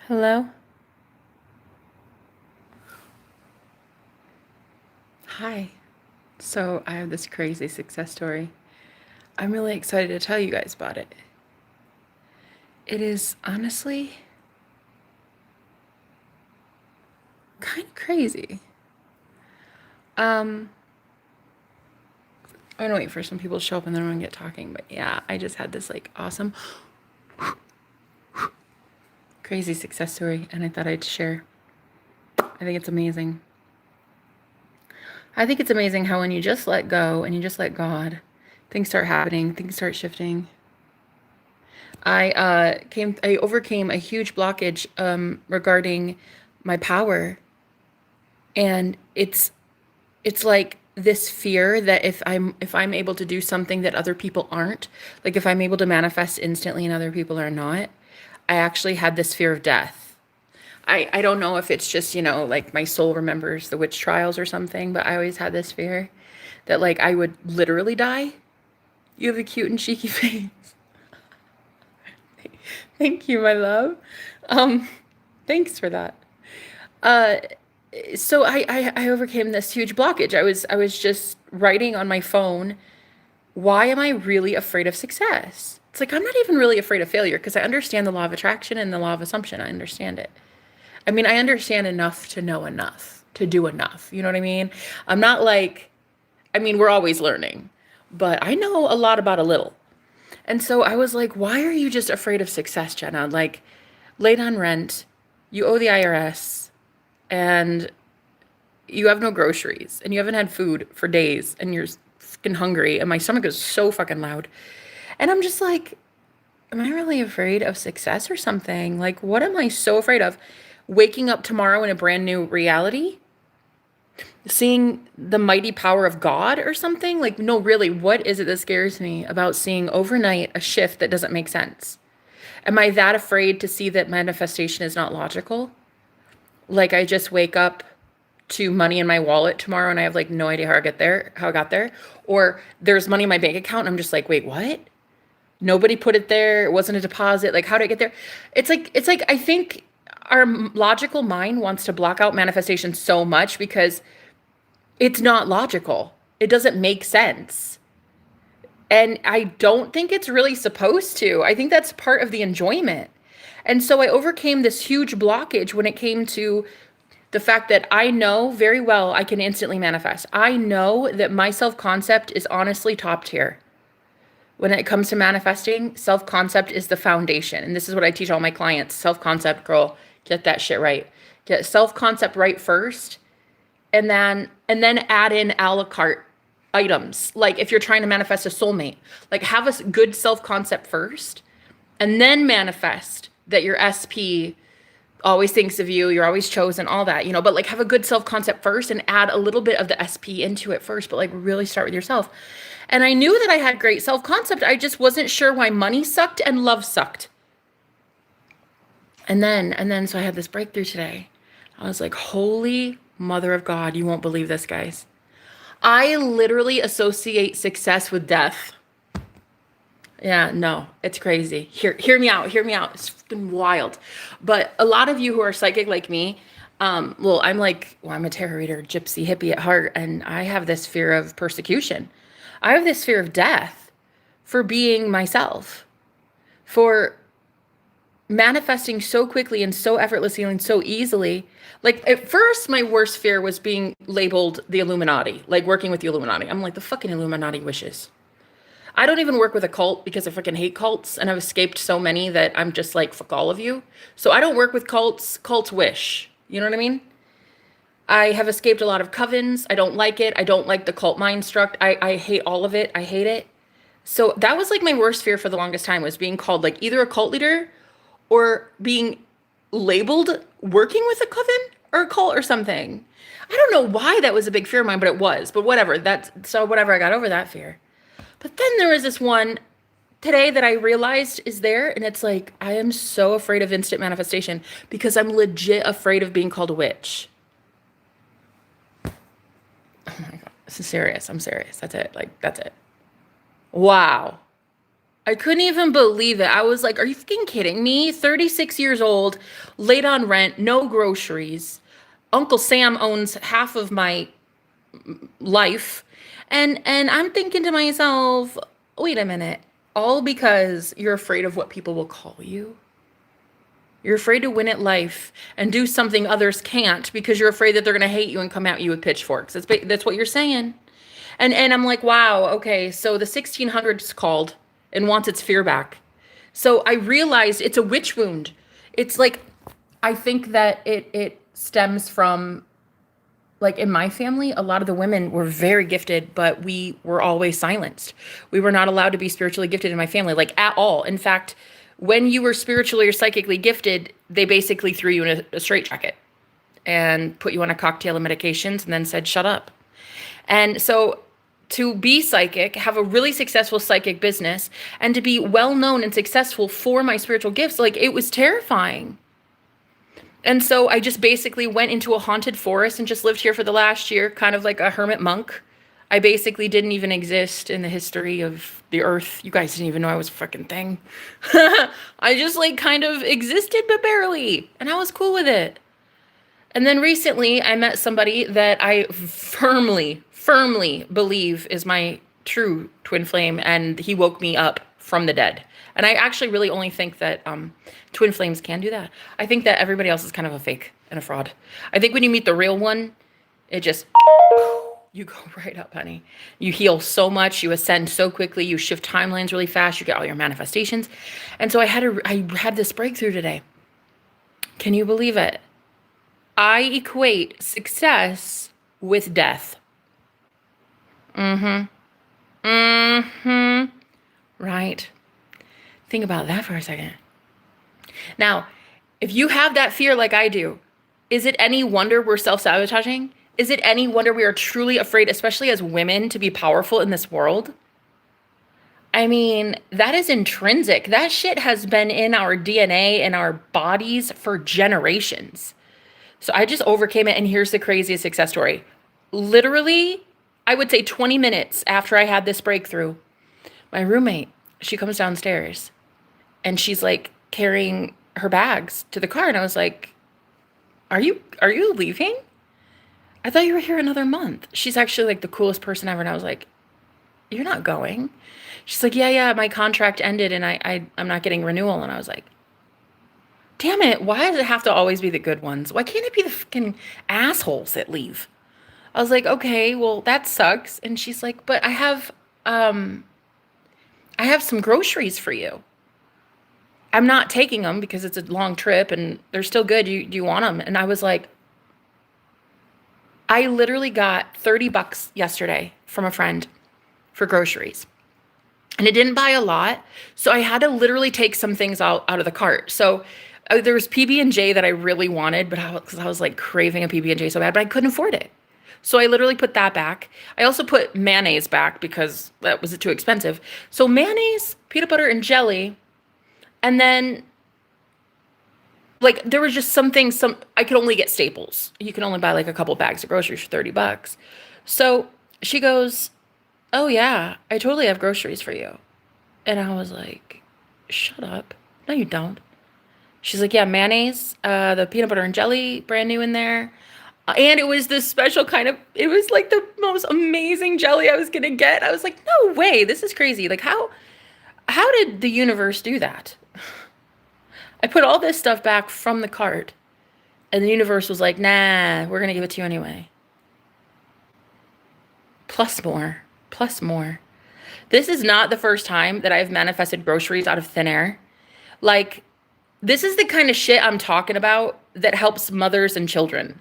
Hello? Hi. So, I have this crazy success story. I'm really excited to tell you guys about it. It is honestly kind of crazy. Um, I'm gonna wait for some people to show up and then I'm gonna get talking. But yeah, I just had this like awesome, crazy success story and I thought I'd share. I think it's amazing. I think it's amazing how when you just let go and you just let God, things start happening, things start shifting. I overcame a huge blockage regarding my power, and it's like this fear that if I'm able to do something that other people aren't, like if I'm able to manifest instantly and other people are not, I actually had this fear of death. I don't know if it's just, like my soul remembers the witch trials or something, but I always had this fear that like I would literally die. You have a cute and cheeky face. Thank you, my love. Um, Thanks for that. Uh, so I overcame this huge blockage. I was just writing on my phone, why am I really afraid of success? It's like I'm not even really afraid of failure because I understand the law of attraction and the law of assumption. I understand it. I mean, I understand enough to know enough, to do enough. You know what I mean? I'm not like, I mean, we're always learning, but I know a lot about a little. And so I was like, why are you just afraid of success, Jenna? Like, late on rent, you owe the IRS, and you have no groceries, and you haven't had food for days, and you're fucking hungry, and my stomach is so fucking loud. And I'm just like, am I really afraid of success or something? Like, what am I so afraid of? Waking up tomorrow in a brand new reality? Seeing the mighty power of God or something? Like, no, really, what is it that scares me about seeing overnight a shift that doesn't make sense? Am I that afraid to see that manifestation is not logical? Like, I just wake up to money in my wallet tomorrow and I have like no idea how I got there. Or there's money in my bank account and I'm just like, wait, what? Nobody put it there. It wasn't a deposit. Like, how did I get there? It's like I think our logical mind wants to block out manifestation so much because it's not logical. It doesn't make sense. And I don't think it's really supposed to. I think that's part of the enjoyment. And so I overcame this huge blockage when it came to the fact that I know very well I can instantly manifest. I know that my self concept is honestly top tier. When it comes to manifesting, self concept is the foundation. And this is what I teach all my clients. Self concept, girl, get that shit right. Get self concept right first, and then add in a la carte items. Like if you're trying to manifest a soulmate, like have a good self concept first, and then manifest that your SP always thinks of you, you're always chosen, all that, but like have a good self concept first and add a little bit of the SP into it first, but like really start with yourself. And I knew that I had great self concept. I just wasn't sure why money sucked and love sucked. And then, so I had this breakthrough today. I was like, holy mother of God, you won't believe this, guys. I literally associate success with death. Yeah, no, it's crazy. Hear me out. Hear me out. It's fucking wild. But a lot of you who are psychic like me, well, I'm a tarot reader, gypsy hippie at heart, and I have this fear of persecution. I have this fear of death for being myself, for manifesting so quickly and so effortlessly and so easily. Like at first, my worst fear was being labeled the Illuminati, like working with the Illuminati. I'm like, the fucking Illuminati wishes. I don't even work with a cult because I fucking hate cults and I've escaped so many that I'm just like, fuck all of you. So I don't work with cults. Cults wish. You know what I mean? I have escaped a lot of covens. I don't like it. I don't like the cult mind struct. I hate all of it. I hate it. So that was like my worst fear for the longest time, was being called like either a cult leader or being labeled working with a coven or a cult or something. I don't know why that was a big fear of mine, but it was. But whatever. Whatever, I got over that fear. But then there was this one today that I realized is there, and it's like, I am so afraid of instant manifestation because I'm legit afraid of being called a witch. Oh my God. This is serious. I'm serious. That's it. Like, that's it. Wow. I couldn't even believe it. I was like, are you fucking kidding me? 36 years old, late on rent, no groceries. Uncle Sam owns half of my life. And I'm thinking to myself, wait a minute. All because you're afraid of what people will call you? You're afraid to win at life and do something others can't because you're afraid that they're going to hate you and come at you with pitchforks. That's what you're saying. And I'm like, wow, okay, so the 1600s called and wants its fear back. So I realized it's a witch wound. It's like I think that it stems from, like, in my family, a lot of the women were very gifted, but we were always silenced. We were not allowed to be spiritually gifted in my family, like, at all. In fact, when you were spiritually or psychically gifted, they basically threw you in a straitjacket and put you on a cocktail of medications and then said, shut up. And so to be psychic, have a really successful psychic business, and to be well known and successful for my spiritual gifts, like, it was terrifying. And so I just basically went into a haunted forest and just lived here for the last year, kind of like a hermit monk. I basically didn't even exist in the history of the earth. You guys didn't even know I was a fucking thing. I just, like, kind of existed, but barely. And I was cool with it. And then recently I met somebody that I firmly believe is my true twin flame, and he woke me up from the dead. And I actually really only think that twin flames can do that. I think that everybody else is kind of a fake and a fraud. I think when you meet the real one, it just, you go right up, honey. You heal so much, you ascend so quickly, you shift timelines really fast, you get all your manifestations. And so I had this breakthrough today. Can you believe it? I equate success with death. Mm-hmm. Mm-hmm. Right. Think about that for a second. Now, if you have that fear like I do, is it any wonder we're self-sabotaging? Is it any wonder we are truly afraid, especially as women, to be powerful in this world? I mean, that is intrinsic. That shit has been in our DNA and our bodies for generations. So I just overcame it, and here's the craziest success story. Literally, I would say 20 minutes after I had this breakthrough, my roommate, she comes downstairs and she's like carrying her bags to the car. And I was like, are you leaving? I thought you were here another month. She's actually like the coolest person ever. And I was like, you're not going? She's like, yeah, my contract ended and I'm not getting renewal. And I was like, damn it, why does it have to always be the good ones? Why can't it be the fucking assholes that leave? I was like, okay, well, that sucks. And she's like, but I have some groceries for you. I'm not taking them because it's a long trip and they're still good. Do you want them? And I was like, I literally got $30 yesterday from a friend for groceries. And it didn't buy a lot. So I had to literally take some things out of the cart. So there was PB&J that I really wanted, but because I was like craving a PB&J so bad, but I couldn't afford it. So I literally put that back. I also put mayonnaise back because that was too expensive. So mayonnaise, peanut butter, and jelly. And then, like, there was just I could only get staples. You can only buy like a couple bags of groceries for $30. So she goes, oh yeah, I totally have groceries for you. And I was like, shut up. No, you don't. She's like, yeah, mayonnaise, the peanut butter and jelly, brand new in there. And it was this special kind of, it was like the most amazing jelly I was going to get. I was like, no way, this is crazy. Like, how did the universe do that? I put all this stuff back from the cart, and the universe was like, nah, we're going to give it to you anyway. Plus more. This is not the first time that I've manifested groceries out of thin air. Like, this is the kind of shit I'm talking about that helps mothers and children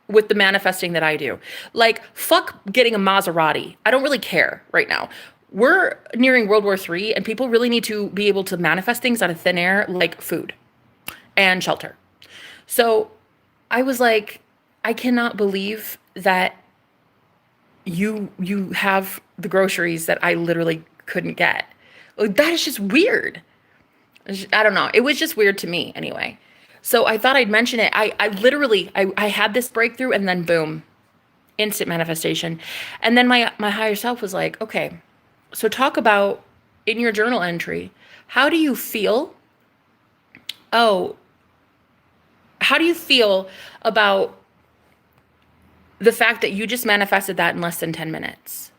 with the manifesting that I do. Like, fuck getting a Maserati. I don't really care right now. We're nearing World War III, and people really need to be able to manifest things out of thin air, like food and shelter. So I was like, I cannot believe that you have the groceries that I literally couldn't get. Like, that is just weird. I don't know. It was just weird to me anyway. So I thought I'd mention it. I literally had this breakthrough, and then boom, instant manifestation. And then my higher self was like, okay, so talk about in your journal entry, how do you feel? Oh, how do you feel about the fact that you just manifested that in less than 10 minutes?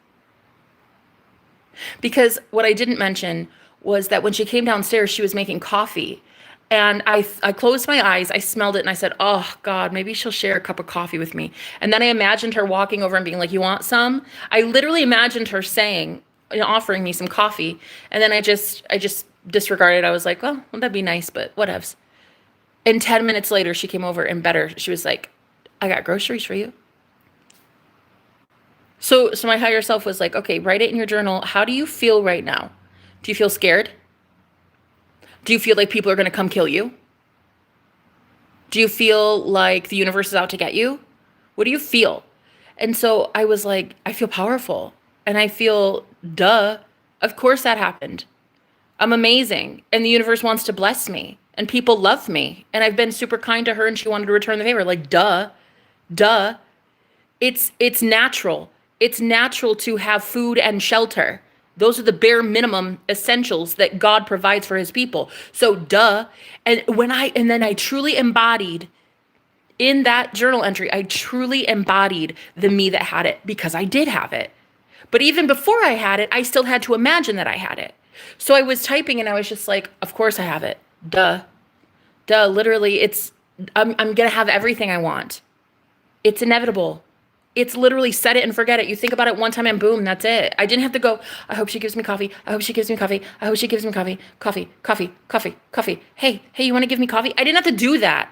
Because what I didn't mention was that when she came downstairs, she was making coffee. And I closed my eyes, I smelled it, and I said, oh, God, maybe she'll share a cup of coffee with me. And then I imagined her walking over and being like, you want some? I literally imagined her saying, offering me some coffee. And then I just disregarded. I was like, well, that'd be nice, but whatevs. And 10 minutes later, she came over and better. She was like, I got groceries for you. So my higher self was like, okay, write it in your journal. How do you feel right now? Do you feel scared? Do you feel like people are going to come kill you? Do you feel like the universe is out to get you? What do you feel? And so I was like, I feel powerful. And I feel, duh, of course that happened. I'm amazing. And the universe wants to bless me. And people love me. And I've been super kind to her and she wanted to return the favor. Like, duh. It's natural. It's natural to have food and shelter. Those are the bare minimum essentials that God provides for his people. So duh. And then I truly embodied in that journal entry, I truly embodied the me that had it, because I did have it. But even before I had it, I still had to imagine that I had it. So I was typing and I was just like, of course I have it. Duh. Literally, I'm going to have everything I want. It's inevitable. It's literally set it and forget it. You think about it one time and boom, that's it. I didn't have to go, I hope she gives me coffee. I hope she gives me coffee. I hope she gives me coffee. Coffee. Hey, you want to give me coffee? I didn't have to do that.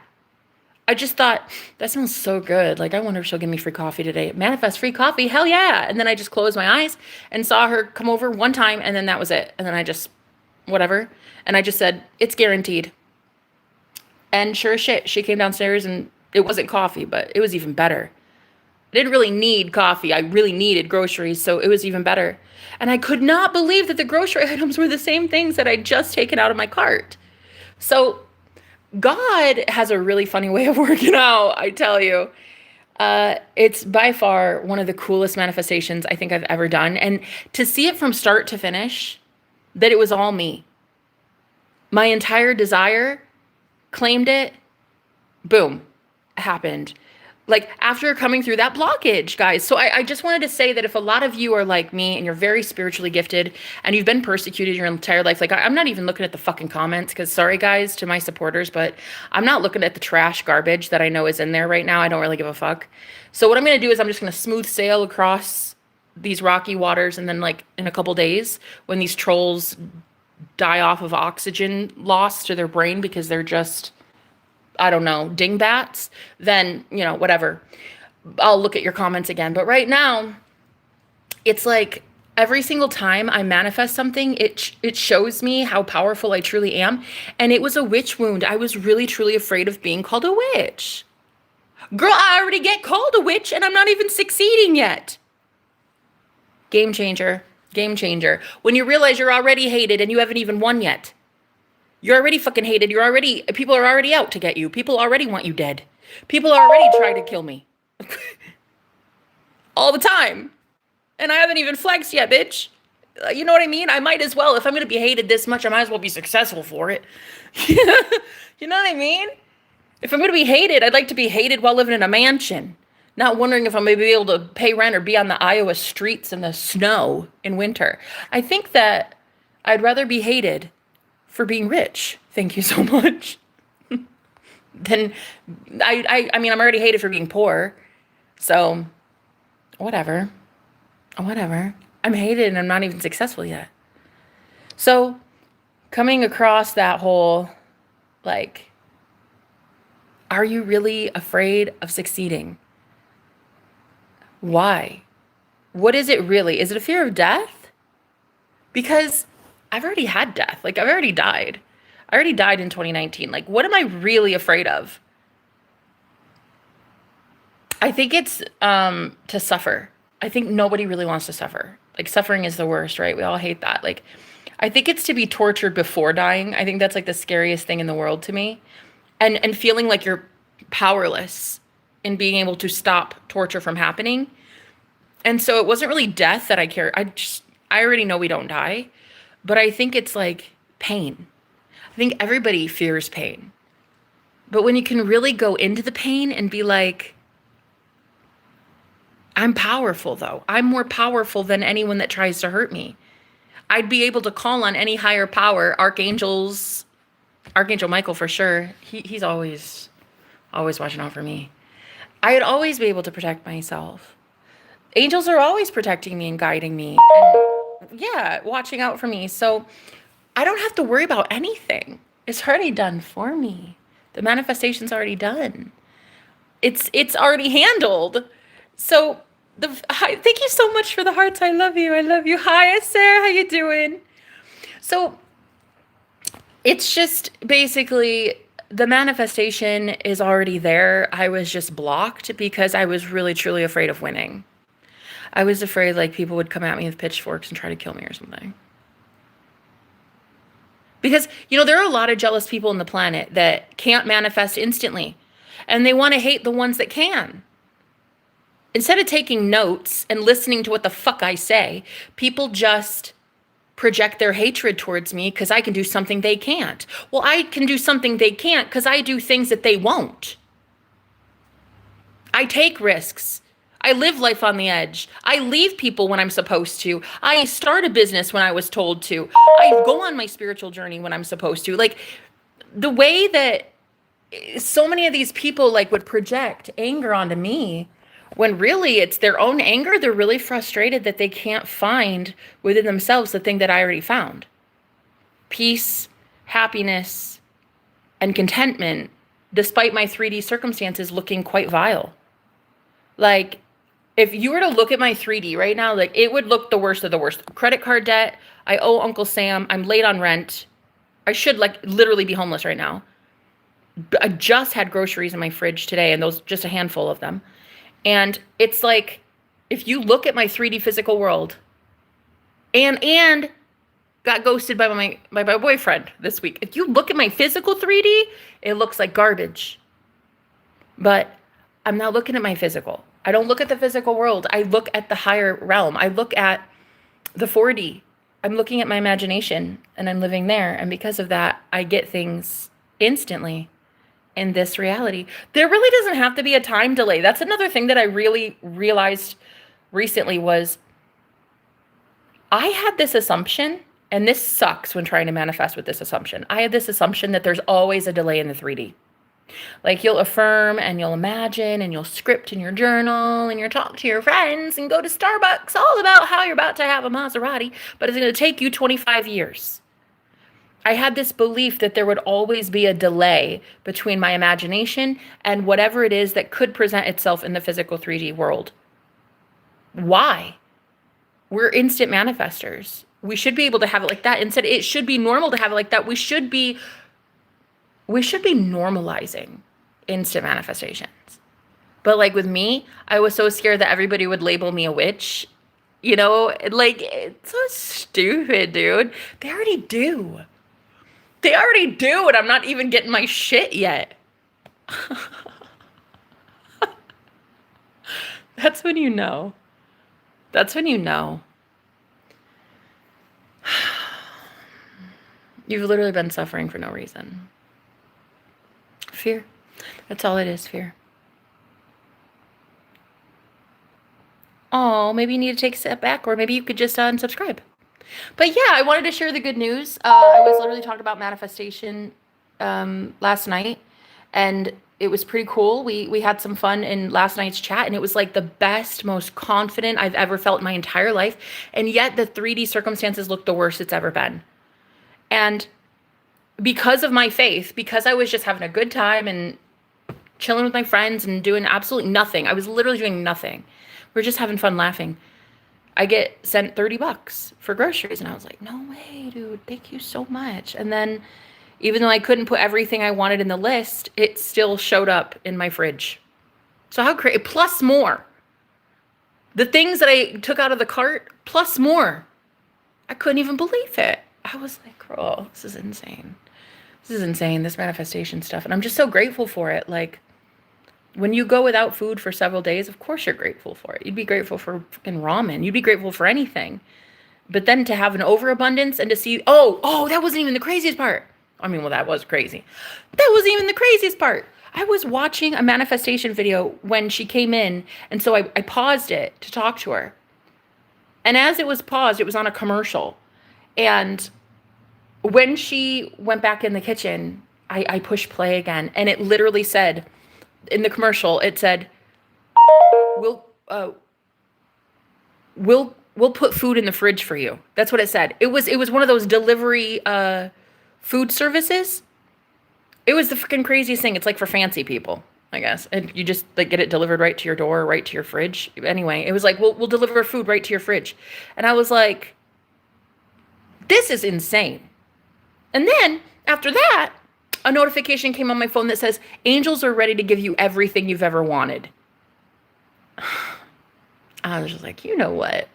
I just thought, that smells so good. Like, I wonder if she'll give me free coffee today. Manifest free coffee. Hell yeah. And then I just closed my eyes and saw her come over one time. And then that was it. And then I just, whatever. And I just said, it's guaranteed. And sure as shit, she came downstairs and it wasn't coffee, but it was even better. I didn't really need coffee. I really needed groceries, so it was even better. And I could not believe that the grocery items were the same things that I'd just taken out of my cart. So God has a really funny way of working out, I tell you. It's by far one of the coolest manifestations I think I've ever done. And to see it from start to finish, that it was all me. My entire desire, claimed it, boom, happened. Like, after coming through that blockage, guys. So I just wanted to say that if a lot of you are like me and you're very spiritually gifted and you've been persecuted your entire life, like, I'm not even looking at the fucking comments, because sorry, guys, to my supporters, but I'm not looking at the trash garbage that I know is in there right now. I don't really give a fuck. So what I'm going to do is I'm just going to smooth sail across these rocky waters, and then, like, in a couple days, when these trolls die off of oxygen loss to their brain because they're just, I don't know, dingbats, then, whatever. I'll look at your comments again. But right now, it's like every single time I manifest something, it shows me how powerful I truly am. And it was a witch wound. I was really, truly afraid of being called a witch. Girl, I already get called a witch and I'm not even succeeding yet. Game changer. Game changer. When you realize you're already hated and you haven't even won yet. You're already fucking hated. People are already out to get you. People already want you dead. People already try to kill me. All the time. And I haven't even flexed yet, bitch. You know what I mean? I might as well. If I'm going to be hated this much, I might as well be successful for it. You know what I mean? If I'm going to be hated, I'd like to be hated while living in a mansion. Not wondering if I'm going to be able to pay rent or be on the Iowa streets in the snow in winter. I think that I'd rather be hated for being rich. Thank you so much. Then I mean, I'm already hated for being poor. So whatever. I'm hated and I'm not even successful yet. So coming across that whole, like, are you really afraid of succeeding? Why? What is it really? Is it a fear of death? Because I've already had death. Like, I've already died. I already died in 2019. Like, what am I really afraid of? I think it's to suffer. I think nobody really wants to suffer. Like, suffering is the worst, right? We all hate that. Like, I think it's to be tortured before dying. I think that's like the scariest thing in the world to me. And feeling like you're powerless in being able to stop torture from happening. And so it wasn't really death that I cared. I already know we don't die. but I think it's like pain. I think everybody fears pain. But when you can really go into the pain and be like, I'm powerful though. I'm more powerful than anyone that tries to hurt me. I'd be able to call on any higher power, archangels, Archangel Michael for sure. He's always watching out for me. I'd always be able to protect myself. Angels are always protecting me and guiding me and yeah, watching out for me. So I don't have to worry about anything. It's already done for me. The manifestation's already done. It's already handled. So hi, thank you so much for the hearts. I love you. I love you. Hi, Sarah. How you doing? So it's just basically the manifestation is already there. I was just blocked because I was really truly afraid of winning. I was afraid like people would come at me with pitchforks and try to kill me or something. Because, there are a lot of jealous people on the planet that can't manifest instantly. And they want to hate the ones that can. Instead of taking notes and listening to what the fuck I say, people just project their hatred towards me because I can do something they can't. Well, I can do something they can't because I do things that they won't. I take risks. I live life on the edge. I leave people when I'm supposed to. I start a business when I was told to. I go on my spiritual journey when I'm supposed to. Like the way that so many of these people like would project anger onto me when really it's their own anger. They're really frustrated that they can't find within themselves the thing that I already found. Peace, happiness, and contentment, despite my 3D circumstances looking quite vile. Like, if you were to look at my 3D right now, like it would look the worst of the worst. Credit card debt. I owe Uncle Sam. I'm late on rent. I should like literally be homeless right now. I just had groceries in my fridge today and those just a handful of them. And it's like, if you look at my 3D physical world and got ghosted by my boyfriend this week. If you look at my physical 3D, it looks like garbage. But I'm now looking at my physical. I don't look at the physical world. I look at the higher realm. I look at the 4D. I'm looking at my imagination and I'm living there. And because of that, I get things instantly in this reality. There really doesn't have to be a time delay. That's another thing that I really realized recently was I had this assumption, and this sucks when trying to manifest with this assumption. I had this assumption that there's always a delay in the 3D. Like you'll affirm and you'll imagine and you'll script in your journal and you'll talk to your friends and go to Starbucks all about how you're about to have a Maserati, but it's going to take you 25 years. I had this belief that there would always be a delay between my imagination and whatever it is that could present itself in the physical 3D world. Why? We're instant manifestors. We should be able to have it like that. Instead, it should be normal to have it like that. We should be normalizing instant manifestations. But like with me, I was so scared that everybody would label me a witch. Like it's so stupid, dude. They already do. And I'm not even getting my shit yet. That's when you know. You've literally been suffering for no reason. Fear. That's all it is, fear. Oh, maybe you need to take a step back, or maybe you could just unsubscribe. But yeah, I wanted to share the good news. I was literally talking about manifestation last night, and it was pretty cool. We had some fun in last night's chat, and it was like the best, most confident I've ever felt in my entire life. And yet the 3D circumstances looked the worst it's ever been. And because of my faith, because I was just having a good time and chilling with my friends and doing absolutely nothing. I was literally doing nothing. We were just having fun laughing. I get sent $30 for groceries. And I was like, no way, dude. Thank you so much. And then even though I couldn't put everything I wanted in the list, it still showed up in my fridge. So how crazy, plus more. The things that I took out of the cart, plus more. I couldn't even believe it. I was like, girl, this is insane. This manifestation stuff. And I'm just so grateful for it. Like, when you go without food for several days, of course you're grateful for it. You'd be grateful for fucking ramen. You'd be grateful for anything. But then to have an overabundance and to see, that wasn't even the craziest part. I mean, well, that was crazy. That wasn't even the craziest part. I was watching a manifestation video when she came in, and so I paused it to talk to her. And as it was paused, it was on a commercial. And when she went back in the kitchen, I pushed play again, and it literally said, in the commercial, it said, we'll put food in the fridge for you. That's what it said. It was one of those delivery food services. It was the freaking craziest thing. It's like for fancy people, I guess. And you just like get it delivered right to your door, right to your fridge. Anyway, it was like, we'll deliver food right to your fridge. And I was like, this is insane. And then after that, a notification came on my phone that says, angels are ready to give you everything you've ever wanted. I was just like, you know what?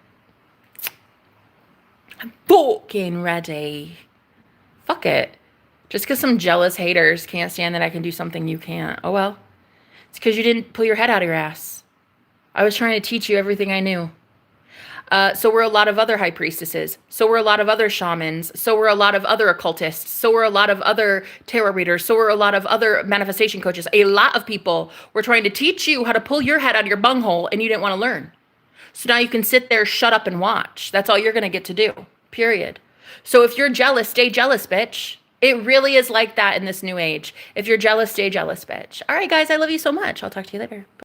I'm fucking ready. Fuck it. Just because some jealous haters can't stand that I can do something you can't. Oh well. It's because you didn't pull your head out of your ass. I was trying to teach you everything I knew. So were a lot of other high priestesses. So were a lot of other shamans. So were a lot of other occultists. So were a lot of other tarot readers. So were a lot of other manifestation coaches. A lot of people were trying to teach you how to pull your head out of your bunghole, and you didn't want to learn. So now you can sit there, shut up, and watch. That's all you're going to get to do. Period. So if you're jealous, stay jealous, bitch. It really is like that in this new age. If you're jealous, stay jealous, bitch. All right, guys, I love you so much. I'll talk to you later.